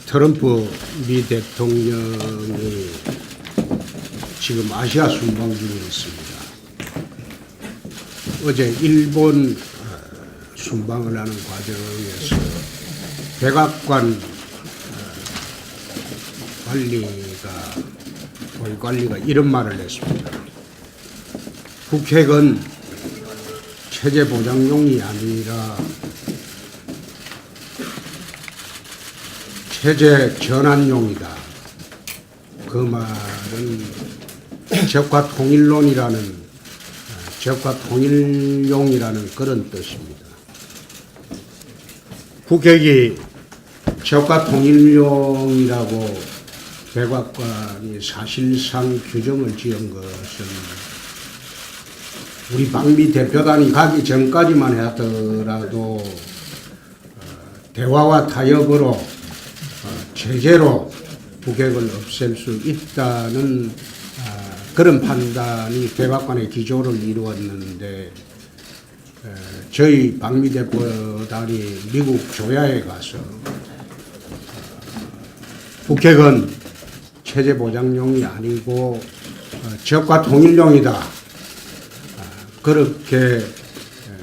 트럼프 미 대통령이 지금 아시아 순방 중에 있습니다. 어제 일본 순방을 하는 과정에서 백악관 관리가 이런 말을 했습니다. 북핵은 체제 보장용이 아니라 체제 전환용이다. 그 말은 적화 통일용이라는 그런 뜻입니다. 북핵이 적화 통일용이라고 백악관이 사실상 규정을 지은 것은 우리 방미 대표단이 가기 전까지만 하더라도 대화와 타협으로 제재로 북핵을 없앨 수 있다는 그런 판단이 백악관의 기조를 이루었는데 저희 방미 대표단이 미국 조야에 가서 북핵은 체제 보장용이 아니고 적과 통일용이다. 그렇게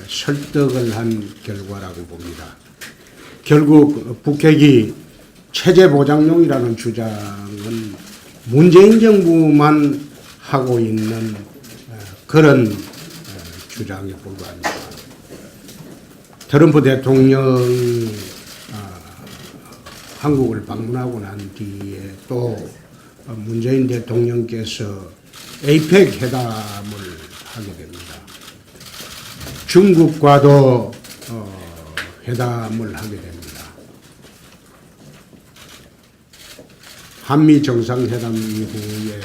설득을 한 결과라고 봅니다. 결국 북핵이 체제 보장용이라는 주장은 문재인 정부만 하고 있는 그런 주장에 불과합니다. 트럼프 대통령이 한국을 방문하고 난 뒤에 또 문재인 대통령께서 에이펙 회담을 하게 됩니다. 중국과도 회담을 하게 됩니다. 한미 정상회담 이후에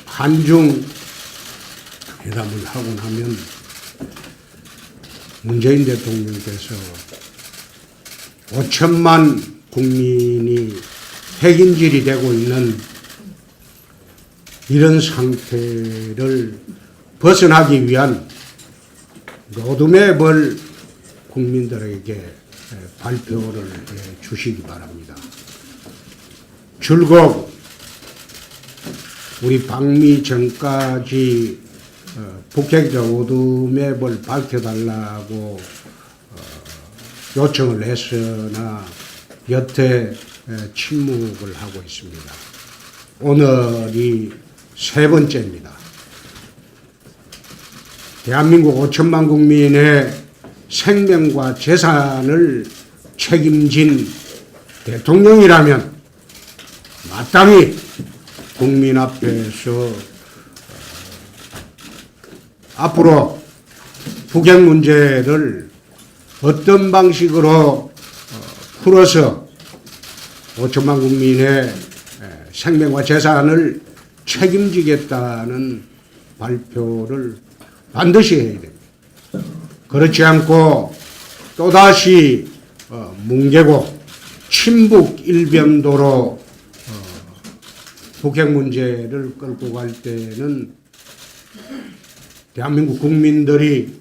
한중 회담을 하고 나면 문재인 대통령께서 5천만 국민이 핵인질이 되고 있는 이런 상태를 벗어나기 위한 로드맵을 국민들에게 발표를 해 주시기 바랍니다. 줄곧 우리 방미 전까지 북핵 로드맵을 밝혀달라고 요청을 했으나 여태 침묵을 하고 있습니다. 오늘이 세 번째입니다. 대한민국 5천만 국민의 생명과 재산을 책임진 대통령이라면 마땅히 국민 앞에서 앞으로 북핵 문제를 어떤 방식으로 풀어서 5천만 국민의 생명과 재산을 책임지겠다는 발표를 반드시 해야 됩니다. 그렇지 않고 또다시 뭉개고 친북 일변도로 북핵 문제를 끌고 갈 때는 대한민국 국민들이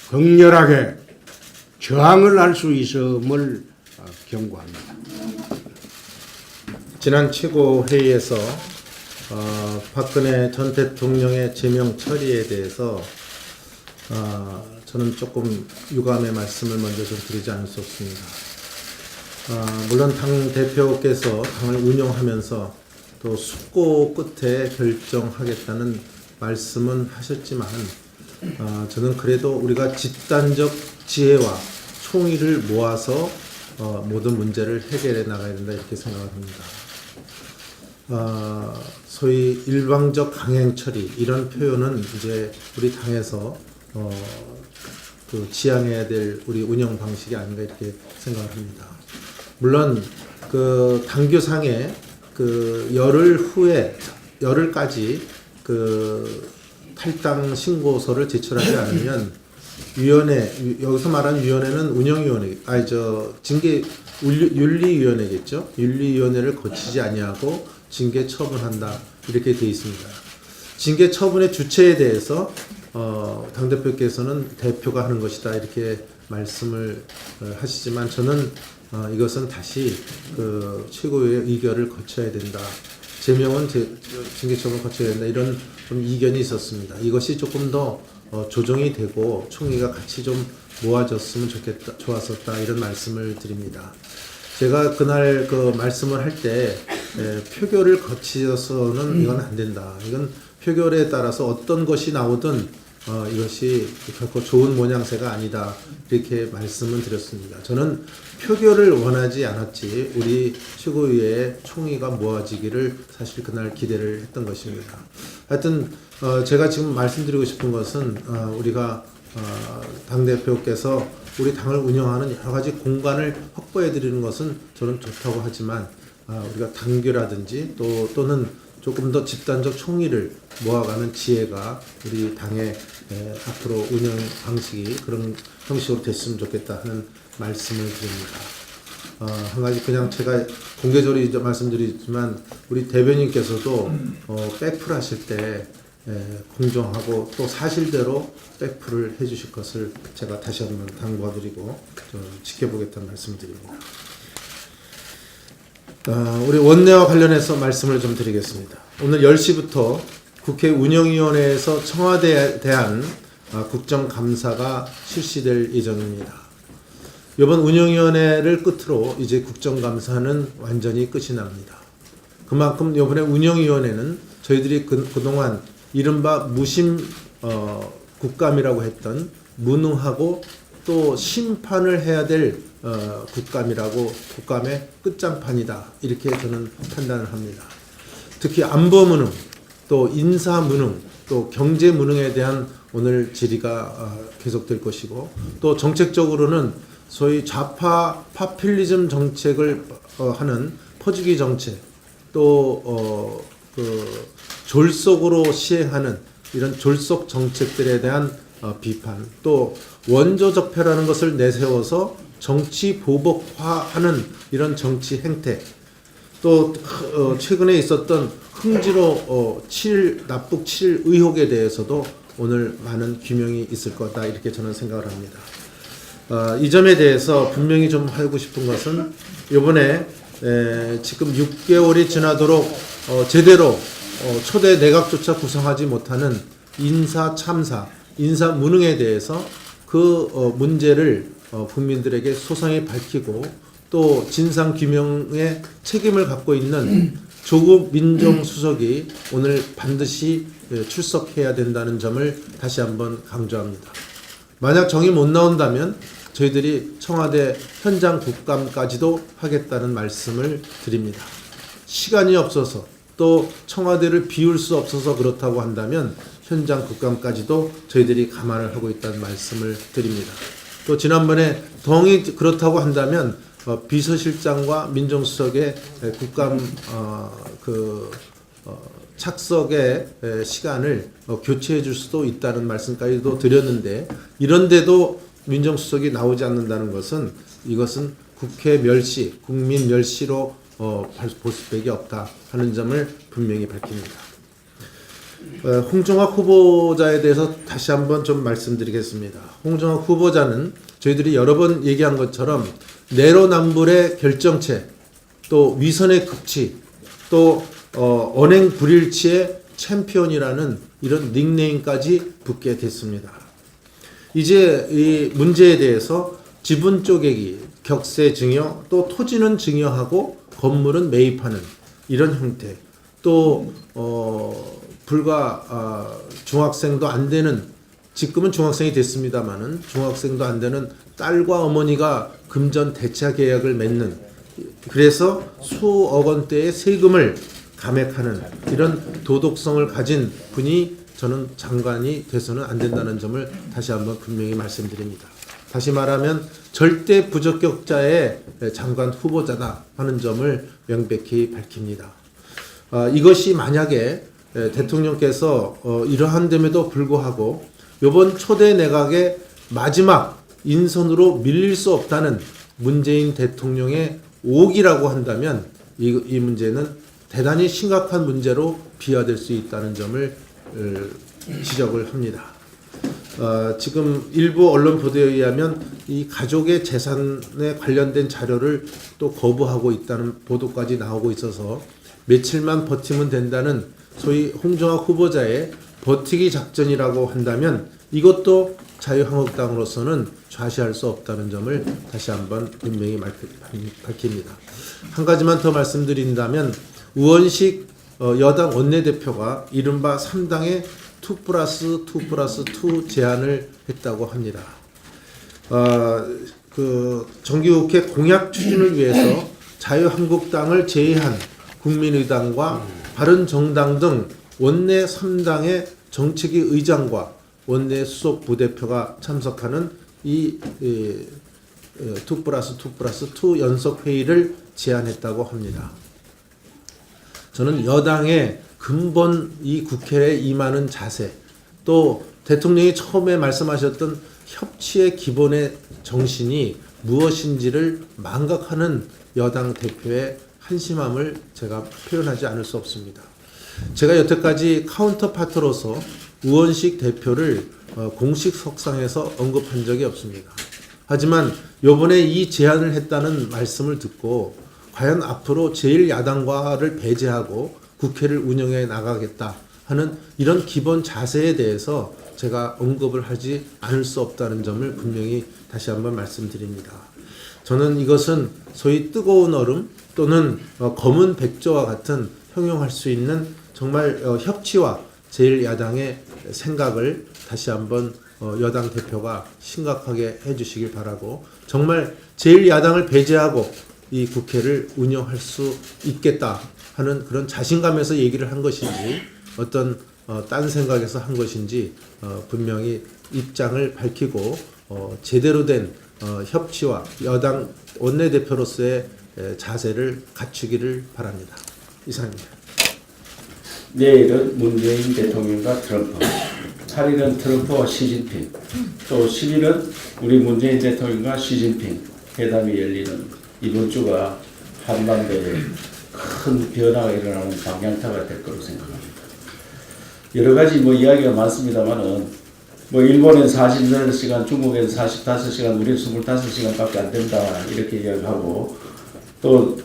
격렬하게 저항을 할 수 있음을 경고합니다. 지난 최고회의에서 박근혜 전 대통령의 제명 처리에 대해서 저는 조금 유감의 말씀을 먼저 좀 드리지 않을 수 없습니다. 물론 당 대표께서 당을 운영하면서 또 숙고 끝에 결정하겠다는 말씀은 하셨지만 저는 그래도 우리가 집단적 지혜와 총의를 모아서 모든 문제를 해결해 나가야 된다 이렇게 생각을 합니다. 소위 일방적 강행 처리 이런 표현은 이제 우리 당에서 지향해야 될 우리 운영 방식이 아닌가 이렇게 생각을 합니다. 물론 그 당규상에 열흘까지 탈당 신고서를 제출하지 않으면 여기서 말하는 위원회는 운영위원회, 윤리위원회겠죠. 윤리위원회를 거치지 아니하고 징계 처분한다 이렇게 되어 있습니다. 징계 처분의 주체에 대해서 당대표께서는 대표가 하는 것이다 이렇게 말씀을 하시지만 저는 이것은 다시 그 최고위의 의결을 거쳐야 된다. 제명은 징계처분을 거쳐야 된다. 이런 좀 이견이 있었습니다. 이것이 조금 더 조정이 되고 총의가 같이 좀 모아졌으면 좋았었다. 이런 말씀을 드립니다. 제가 그날 그 말씀을 할 때 표결을 거치서는 이건 안 된다. 이건 표결에 따라서 어떤 것이 나오든 이것이 결코 좋은 모양새가 아니다. 이렇게 말씀을 드렸습니다. 저는 표결을 원하지 않았지 우리 최고위의 총의가 모아지기를 사실 그날 기대를 했던 것입니다. 하여튼 제가 지금 말씀드리고 싶은 것은 우리가 당대표께서 우리 당을 운영하는 여러 가지 공간을 확보해 드리는 것은 저는 좋다고 하지만 우리가 당규라든지 또는 조금 더 집단적 총의를 모아가는 지혜가 우리 당의 앞으로 운영 방식이 그런 형식으로 됐으면 좋겠다 하는 말씀을 드립니다. 한 가지 그냥 제가 공개적으로 이제 말씀드리지만 우리 대변인께서도 백풀 하실 때 공정하고 또 사실대로 백풀을 해주실 것을 제가 다시 한번 당부드리고 지켜보겠다는 말씀드립니다. 우리 원내와 관련해서 말씀을 좀 드리겠습니다. 오늘 10시부터 국회 운영위원회에서 청와대에 대한 국정감사가 실시될 예정입니다. 이번 운영위원회를 끝으로 이제 국정감사는 완전히 끝이 납니다. 그만큼 이번에 운영위원회는 저희들이 그동안 이른바 무심 국감이라고 했던 무능하고 또 심판을 해야 될 국감의 끝장판이다. 이렇게 저는 판단을 합니다. 특히 안보 무능, 또 인사 무능, 또 경제 무능에 대한 오늘 질의가 계속될 것이고 또 정책적으로는 소위 좌파 파퓰리즘 정책을 하는 퍼주기 정책 또 졸속으로 시행하는 이런 졸속 정책들에 대한 비판 또 원조적폐라는 것을 내세워서 정치 보복화하는 이런 정치 행태 또 최근에 있었던 흥지로 납북 7일 의혹에 대해서도 오늘 많은 규명이 있을 거다 이렇게 저는 생각을 합니다. 이 점에 대해서 분명히 좀 하고 싶은 것은 이번에 지금 6개월이 지나도록 제대로 초대 내각조차 구성하지 못하는 인사 참사, 인사 무능에 대해서 그 문제를 국민들에게 소상히 밝히고 또 진상 규명에 책임을 갖고 있는 조국 민정수석이 오늘 반드시 출석해야 된다는 점을 다시 한번 강조합니다. 만약 정이 못 나온다면 저희들이 청와대 현장 국감까지도 하겠다는 말씀을 드립니다. 시간이 없어서 또 청와대를 비울 수 없어서 그렇다고 한다면 현장 국감까지도 저희들이 감안을 하고 있다는 말씀을 드립니다. 또 지난번에 덩이 그렇다고 한다면 비서실장과 민정수석의 국감 착석의 시간을 교체해 줄 수도 있다는 말씀까지도 드렸는데 이런데도 민정수석이 나오지 않는다는 것은 이것은 국회 멸시, 국민 멸시로 볼 수밖에 없다 하는 점을 분명히 밝힙니다. 홍정학 후보자에 대해서 다시 한번 좀 말씀드리겠습니다. 홍정학 후보자는 저희들이 여러 번 얘기한 것처럼 내로남불의 결정체, 또 위선의 극치, 또 언행 불일치의 챔피언이라는 이런 닉네임까지 붙게 됐습니다. 이제 이 문제에 대해서 지분 쪼개기, 격세 증여, 또 토지는 증여하고 건물은 매입하는 이런 형태, 또 불과 중학생도 안 되는 지금은 중학생이 됐습니다마는 중학생도 안 되는 딸과 어머니가 금전 대차 계약을 맺는 그래서 수억 원대의 세금을 감액하는 이런 도덕성을 가진 분이 저는 장관이 돼서는 안 된다는 점을 다시 한번 분명히 말씀드립니다. 다시 말하면 절대 부적격자의 장관 후보자다 하는 점을 명백히 밝힙니다. 이것이 만약에 대통령께서 이러한됨에도 불구하고 이번 초대 내각의 마지막 인선으로 밀릴 수 없다는 문재인 대통령의 오기라고 한다면 이 문제는 대단히 심각한 문제로 비화될 수 있다는 점을 지적을 합니다. 지금 일부 언론 보도에 의하면 이 가족의 재산에 관련된 자료를 또 거부하고 있다는 보도까지 나오고 있어서 며칠만 버티면 된다는 소위 홍정학 후보자의 버티기 작전이라고 한다면 이것도 자유한국당으로서는 좌시할 수 없다는 점을 다시 한번 분명히 밝힙니다. 한 가지만 더 말씀드린다면 우원식 여당 원내대표가 이른바 3당의 2+2+2 제안을 했다고 합니다. 그 정기국회 공약 추진을 위해서 자유한국당을 제외한 국민의당과 바른정당 등 원내 3당의 정책위 의장과 원내 수석 부대표가 참석하는 이 2+2+2 연석회의를 제안했다고 합니다. 저는 여당의 근본 이 국회에 임하는 자세, 또 대통령이 처음에 말씀하셨던 협치의 기본의 정신이 무엇인지를 망각하는 여당 대표의 한심함을 제가 표현하지 않을 수 없습니다. 제가 여태까지 카운터파트로서 우원식 대표를 공식 석상에서 언급한 적이 없습니다. 하지만 요번에 이 제안을 했다는 말씀을 듣고 과연 앞으로 제1야당과를 배제하고 국회를 운영해 나가겠다 하는 이런 기본 자세에 대해서 제가 언급을 하지 않을 수 없다는 점을 분명히 다시 한번 말씀드립니다. 저는 이것은 소위 뜨거운 얼음 또는 검은 백조와 같은 형용할 수 있는 정말 협치와 제1야당의 생각을 다시 한번 여당 대표가 심각하게 해주시길 바라고, 정말 제1야당을 배제하고 이 국회를 운영할 수 있겠다 하는 그런 자신감에서 얘기를 한 것인지 어떤 딴 생각에서 한 것인지 분명히 입장을 밝히고 제대로 된 협치와 여당 원내대표로서의 자세를 갖추기를 바랍니다. 이상입니다. 내일은 문재인 대통령과 트럼프, 8일은 트럼프와 시진핑, 또 10일은 우리 문재인 대통령과 시진핑 회담이 열리는 이번 주가 한반도에 큰 변화가 일어나는 방향타가 될 거로 생각합니다. 여러 가지 이야기가 많습니다만은 일본엔 48시간, 중국엔 45시간, 우리는 25시간밖에 안 된다 이렇게 이야기하고, 또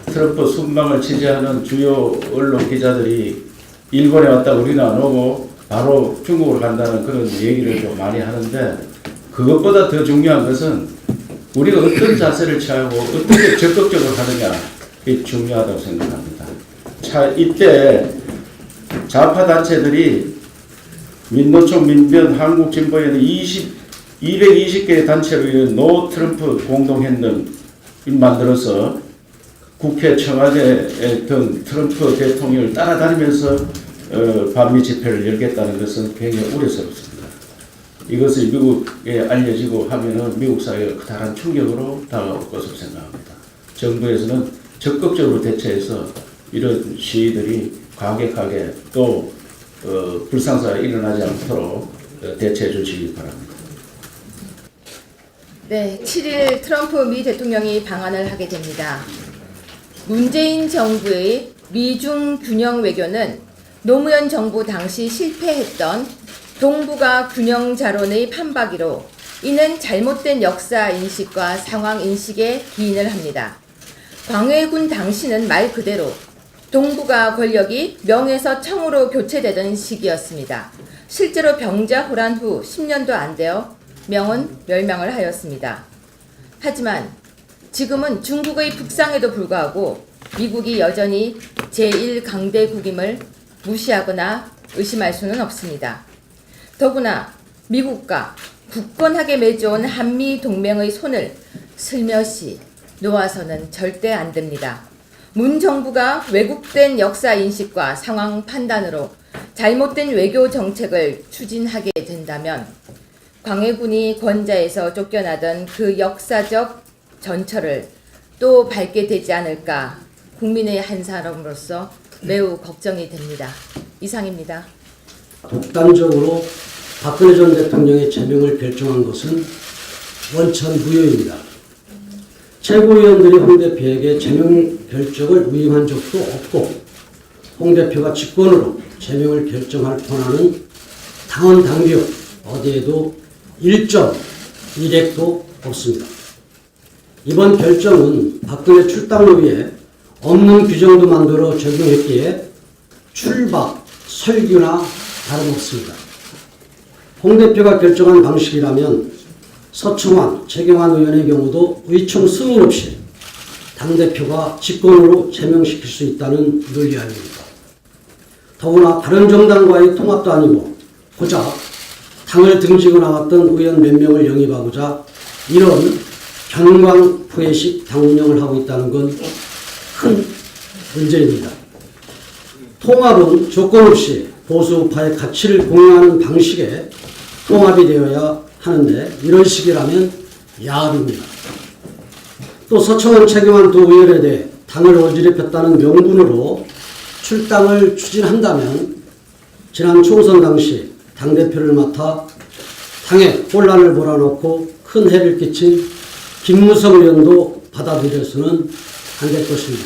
트럼프 순방을 취재하는 주요 언론 기자들이 일본에 왔다 우리는 안 오고 바로 중국으로 간다는 그런 얘기를 좀 많이 하는데, 그것보다 더 중요한 것은 우리가 어떤 자세를 취하고 어떻게 적극적으로 하느냐, 이게 중요하다고 생각합니다. 이때 좌파 단체들이 민노총, 민변, 한국진보회는 220개의 단체로 이룬 노 트럼프 공동행동을 만들어서 국회, 청와대 등 트럼프 대통령을 따라다니면서 반미 집회를 열겠다는 것은 굉장히 우려스럽습니다. 이것을 미국에 알려지고 하면은 미국 사회가 커다란 충격으로 다가올 것으로 생각합니다. 정부에서는 적극적으로 대처해서 이런 시위들이 과격하게 또 불상사가 일어나지 않도록 대처해 주시기 바랍니다. 네, 7일 트럼프 미 대통령이 방한을 하게 됩니다. 문재인 정부의 미중 균형 외교는 노무현 정부 당시 실패했던 동북아 균형 자론의 판박이로, 이는 잘못된 역사 인식과 상황 인식에 기인을 합니다. 광해군 당시는 말 그대로 동북아 권력이 명에서 청으로 교체되던 시기였습니다. 실제로 병자호란 후 10년도 안 되어 명은 멸망을 하였습니다. 하지만 지금은 중국의 북상에도 불구하고 미국이 여전히 제1강대국임을 무시하거나 의심할 수는 없습니다. 더구나 미국과 굳건하게 맺어온 한미 동맹의 손을 슬며시 놓아서는 절대 안 됩니다. 문 정부가 왜곡된 역사 인식과 상황 판단으로 잘못된 외교 정책을 추진하게 된다면 광해군이 권자에서 쫓겨나던 그 역사적 전철을 또 밟게 되지 않을까 국민의 한 사람으로서 매우 걱정이 됩니다. 이상입니다. 독단적으로 박근혜 전 대통령의 제명을 결정한 것은 원천무효입니다. 최고위원들이 홍 대표에게 제명 결정을 위임한 적도 없고, 홍 대표가 직권으로 제명을 결정할 권한은 당헌 당규 어디에도 1.1핵도 없습니다. 이번 결정은 박근혜 출당로위에 없는 규정도 만들어 적용했기에 출박, 설규나 다름없습니다. 홍 대표가 결정한 방식이라면 서청환, 최경환 의원의 경우도 의총 승인 없이 당대표가 직권으로 제명시킬 수 있다는 논리 아닙니까? 더구나 다른 정당과의 통합도 아니고 고작 당을 등지고 나왔던 의원 몇 명을 영입하고자 이런 경광포회식 당 운영을 하고 있다는 건 큰 문제입니다. 통합은 조건 없이 보수우파의 가치를 공유하는 방식의 통합이 되어야 하는데 이런 식이라면 야합입니다. 또 서청원, 최경환 두 의원에 대해 당을 어지럽혔다는 명분으로 출당을 추진한다면 지난 총선 당시 당대표를 맡아 당에 혼란을 몰아넣고 큰 해를 끼친 김무성 의원도 받아들여서는 안 될 것입니다.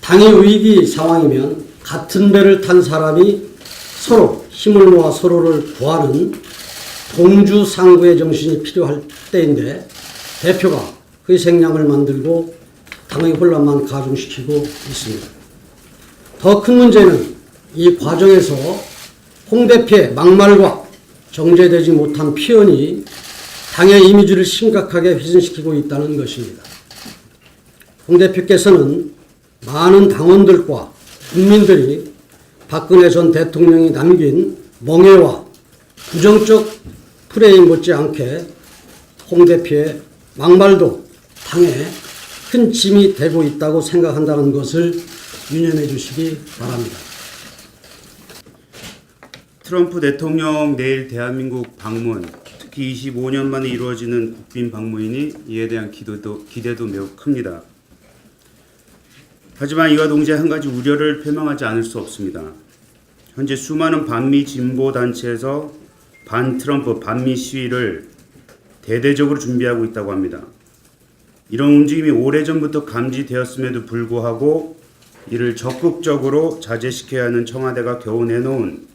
당이 위기 상황이면 같은 배를 탄 사람이 서로 힘을 모아 서로를 구하는 동주상구의 정신이 필요할 때인데 대표가 그 생량을 만들고 당의 혼란만 가중시키고 있습니다. 더 큰 문제는 이 과정에서 홍 대표의 막말과 정제되지 못한 표현이 당의 이미지를 심각하게 훼손시키고 있다는 것입니다. 홍 대표께서는 많은 당원들과 국민들이 박근혜 전 대통령이 남긴 멍해와 부정적 프레임 못지않게 홍 대표의 막말도 당에 큰 짐이 되고 있다고 생각한다는 것을 유념해 주시기 바랍니다. 트럼프 대통령 내일 대한민국 방문, 특히 25년 만에 이루어지는 국빈 방문이니 이에 대한 기대도 매우 큽니다. 하지만 이와 동시에 한 가지 우려를 표명하지 않을 수 없습니다. 현재 수많은 반미 진보 단체에서 반트럼프 반미 시위를 대대적으로 준비하고 있다고 합니다. 이런 움직임이 오래전부터 감지되었음에도 불구하고 이를 적극적으로 자제시켜야 하는 청와대가 겨우 내놓은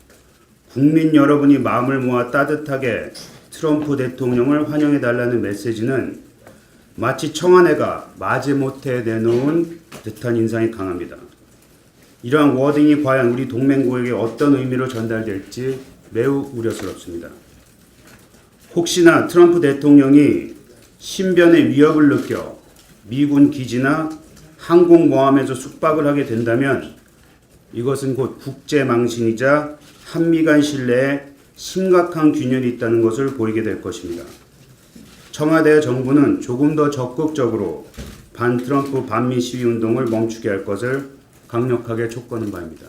국민 여러분이 마음을 모아 따뜻하게 트럼프 대통령을 환영해달라는 메시지는 마치 청와대가 마지못해 내놓은 듯한 인상이 강합니다. 이러한 워딩이 과연 우리 동맹국에게 어떤 의미로 전달될지 매우 우려스럽습니다. 혹시나 트럼프 대통령이 신변의 위협을 느껴 미군 기지나 항공모함에서 숙박을 하게 된다면 이것은 곧 국제망신이자 한미 간 신뢰에 심각한 균열이 있다는 것을 보이게 될 것입니다. 청와대와 정부는 조금 더 적극적으로 반트럼프 반미 시위 운동을 멈추게 할 것을 강력하게 촉구하는 바입니다.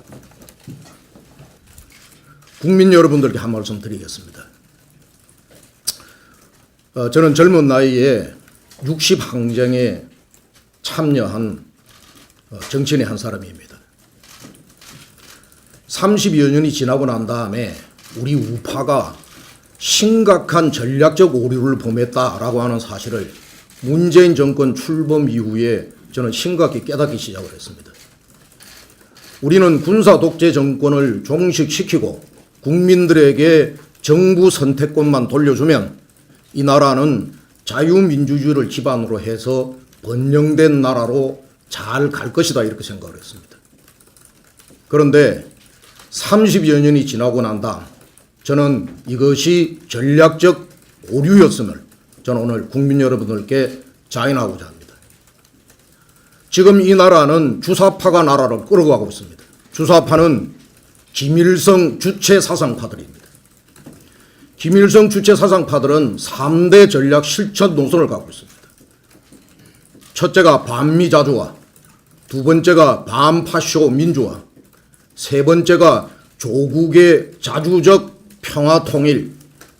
국민 여러분들께 한 말씀 드리겠습니다. 저는 젊은 나이에 60항쟁에 참여한 정치인의 한 사람입니다. 30여 년이 지나고 난 다음에 우리 우파가 심각한 전략적 오류를 범했다라고 하는 사실을 문재인 정권 출범 이후에 저는 심각히 깨닫기 시작을 했습니다. 우리는 군사 독재 정권을 종식시키고 국민들에게 정부 선택권만 돌려주면 이 나라는 자유민주주의를 기반으로 해서 번영된 나라로 잘 갈 것이다 이렇게 생각을 했습니다. 그런데 30여 년이 지나고 난 다음 저는 이것이 전략적 오류였음을 저는 오늘 국민 여러분들께 자인하고자 합니다. 지금 이 나라는 주사파가 나라를 끌어가고 있습니다. 주사파는 김일성 주체 사상파들입니다. 김일성 주체 사상파들은 3대 전략 실천 노선을 갖고 있습니다. 첫째가 반미자주화, 두 번째가 반파쇼 민주화, 세 번째가 조국의 자주적 평화 통일,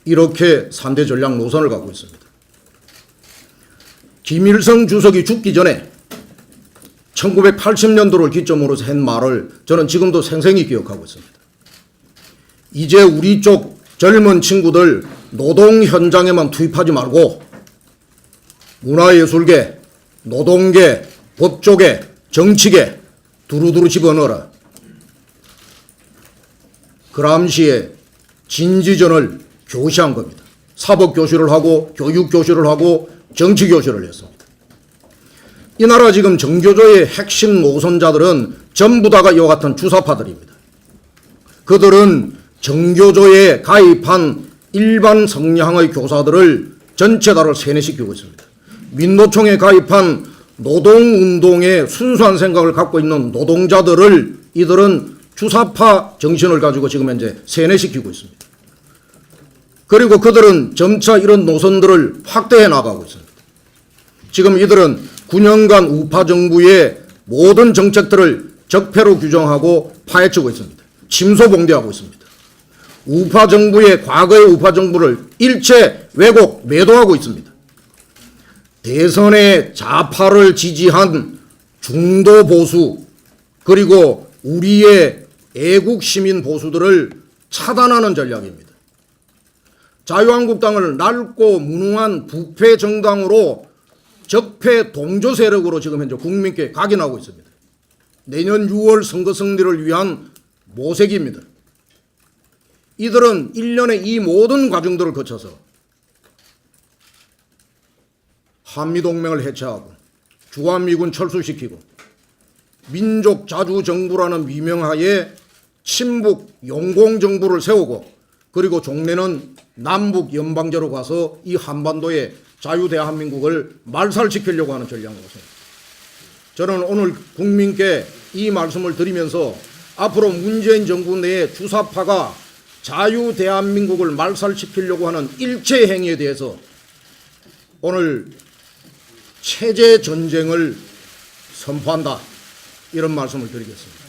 이렇게 3대 전략 노선을 갖고 있습니다. 김일성 주석이 죽기 전에 1980년도를 기점으로 한 말을 저는 지금도 생생히 기억하고 있습니다. 이제 우리 쪽 젊은 친구들 노동 현장에만 투입하지 말고 문화예술계, 노동계, 법조계, 정치계 두루두루 집어넣어라. 그람시의 진지전을 교시한 겁니다. 사법교실을 하고 교육교실을 하고 정치교실을 했습니다. 이 나라 지금 정교조의 핵심 노선자들은 전부 다가 이와 같은 주사파들입니다. 그들은 정교조에 가입한 일반 성향의 교사들을 전체 다를 세뇌시키고 있습니다. 민노총에 가입한 노동운동의 순수한 생각을 갖고 있는 노동자들을 이들은 주사파 정신을 가지고 지금 현재 세뇌시키고 있습니다. 그리고 그들은 점차 이런 노선들을 확대해 나가고 있습니다. 지금 이들은 9년간 우파 정부의 모든 정책들을 적폐로 규정하고 파헤치고 있습니다. 침소봉대하고 있습니다. 우파 정부의 과거의 우파 정부를 일체 왜곡, 매도하고 있습니다. 대선에 좌파를 지지한 중도 보수 그리고 우리의 애국 시민 보수들을 차단하는 전략입니다. 자유한국당을 낡고 무능한 부패 정당으로 적폐 동조 세력으로 지금 현재 국민께 각인하고 있습니다. 내년 6월 선거 승리를 위한 모색입니다. 이들은 1년에 이 모든 과정들을 거쳐서 한미동맹을 해체하고 주한미군 철수시키고 민족 자주정부라는 위명하에 친북 용공정부를 세우고 그리고 종래는 남북 연방제로 가서 이 한반도의 자유대한민국을 말살시키려고 하는 전략인 것입니다. 저는 오늘 국민께 이 말씀을 드리면서 앞으로 문재인 정부 내에 주사파가 자유대한민국을 말살시키려고 하는 일체 행위에 대해서 오늘 체제 전쟁을 선포한다 이런 말씀을 드리겠습니다.